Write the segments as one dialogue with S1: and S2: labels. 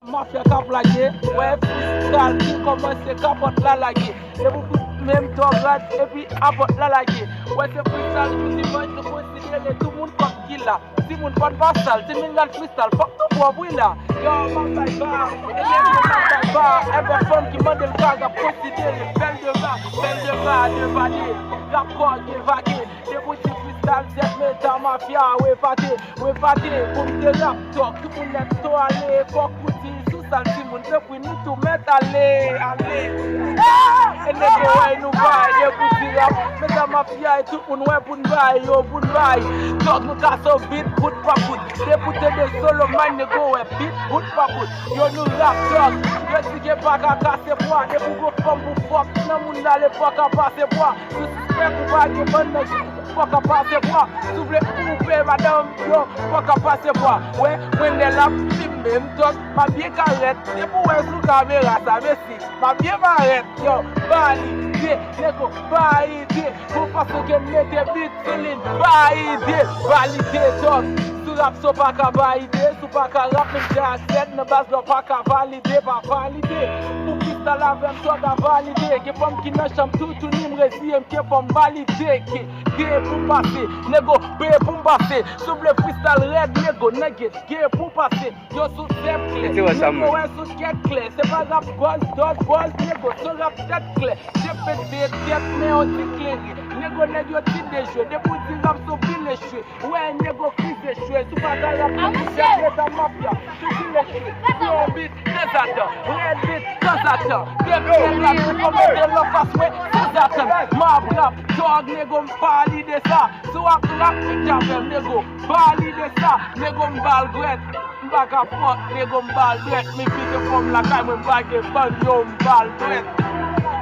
S1: Mafia kap lage, ouais freestyle qui commence capote la lage. Et vous même toi et puis apporte la lage. Ouais c'est freestyle qui dimanche de considérer tout le monde comme qui là. Si mon pas vassal, si mon gars freestyle, pas tout pour oui là. Yo ma taille va, et même ma taille va. Et personne qui m'a le gars à considérer belle de valier, d'accord de vaguer. Des boutiques freestyle, c'est méta mafia, ouais pâté, pour me te rap talk, tout le monde est tout allé, pour si moun depuis nous tout mettre aller. Et les gars nous baillent, les boutiques rap, mais la mafia et tout le monde ouais pour nous bailler, pour nous bailler. Donc nous cassons beat, bout par bout. Des boutiques de solo man, les gars ouais beat, bout par bout. Yo nous rap talk, je dis que pas qu'à casser bois, des bougos comme vous fuck, non moun n'allez pas qu'à passer bois. Tout ce que vous baillez, bonne pas qu'à passer bois. S'ouvrez couper madame, yo, pas qu'à passer bois. Ouais, when they lap, même talk, ma bien carrette, et pour un sous caméra, ça me si, ma bien m'arrête, yo, validé, négo, validé, pour parce que mettez vite, Céline, validé, talk, sous rap, so pas qu'à valider, sous pas qu'à rap, même j'ai accès, ne base pas qu'à valider, pas valider, pour freestyle avec toi qu'à valider, que pomme qui n'a chambre tout n'y me résident, que pomme valider, que pour passer, négo, pour passer, sous le freestyle red, négo, nugget, pour passer, yo, sous tête clé, négo, sous tête clé, c'est pas rap buzz, négo, sous rap tête clé, j'ai fait des têtes, mais aussi clairé, négo, négo, tire des jeux, des petits rap sur pile les cheveux, ouais, négo, crise des cheveux, sous pas rap, c'est la mafia, sous pile les cheveux, gros beat, des attentes, red beat, des attentes, des rap, pour mettre le face, ouais, des attentes, ma rap, dog, négo, m'valide ça, sous rap, j'avais, négo, valide ça, négo, m'valide. M'baga fuck, négo m'bal dret. Mi fite fom la kay mwen bage bag yo m'bal dret.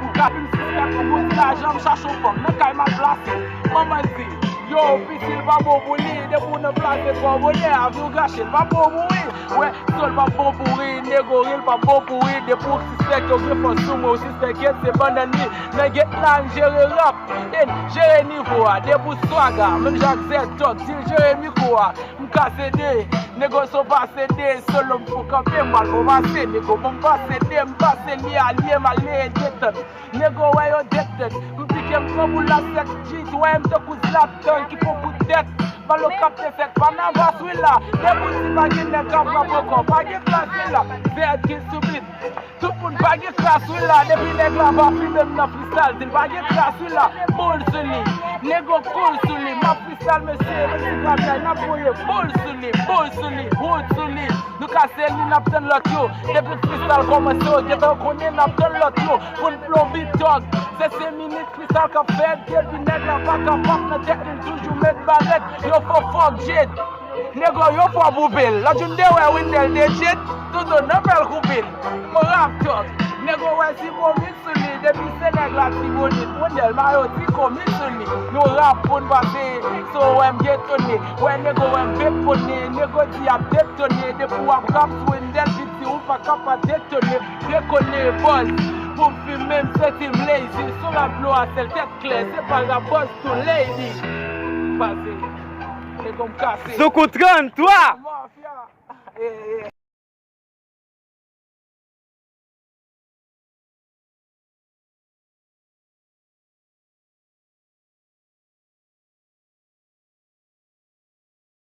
S1: M'kap m'sisket m'gout la jam chachou fom. Mwen kay ma plase, maman zi. Yo, pisil pa bobouli, de pou ne plase bobouli. Aviou gachil pa bobouli. Ouais, sol pa bobouli, négo ril pa bobouli. De pou sisket yo gre fos soumo, sisket se bandani. Men get lan jere rap, jere niveau a. De pou swaga, men jak zet tok, sil jere miko a. M'ka sede, négo so pa sede, solo m'fou kampe mal pou vase. Négo m'pa sede, m'pa sede a liye ma liye deton. Négo wè yo deton, m'pike m'kobou la sek jit, wè m'te kou slap ton ki pou kou det. Malo kapte sek pa nan vas wila, de pou si bagi ne kap la poko, bagi klas wila, zed ki subit. Tout moun bagi klas wila, depi neg la va fi dem na freestyle, zil bagi klas wila, bol suli, négo cool suli, ma freestyle monsieur, mesi grabya, na boye, bol suli, wood suli, nou ka sel ni napten lot yo, depi freestyle komanse yo, getan konen napten lot yo, pou n'plon beat dog, se minute freestyle ka fed, depi neg la va ka fok, na tek nin toujou met baret, yo for fuck jet, négo yo for boubil, la junde we windel de jet, tout ne bel coubil, mo rap talk, négo we si bo mitsuli, depi se neg la si bonit, windel mayo si ko mitsuli, nou rap pou n'base, so wem getoni, we négo wem beponi, négo di ap detoni, depi wap rap windel biti ou pa kapa detoni, dekoni buzz, pou fi même setim lazy, so la blow a sel tête claire, c'est pas la buzz to lady, passé. Soukoutran, toi!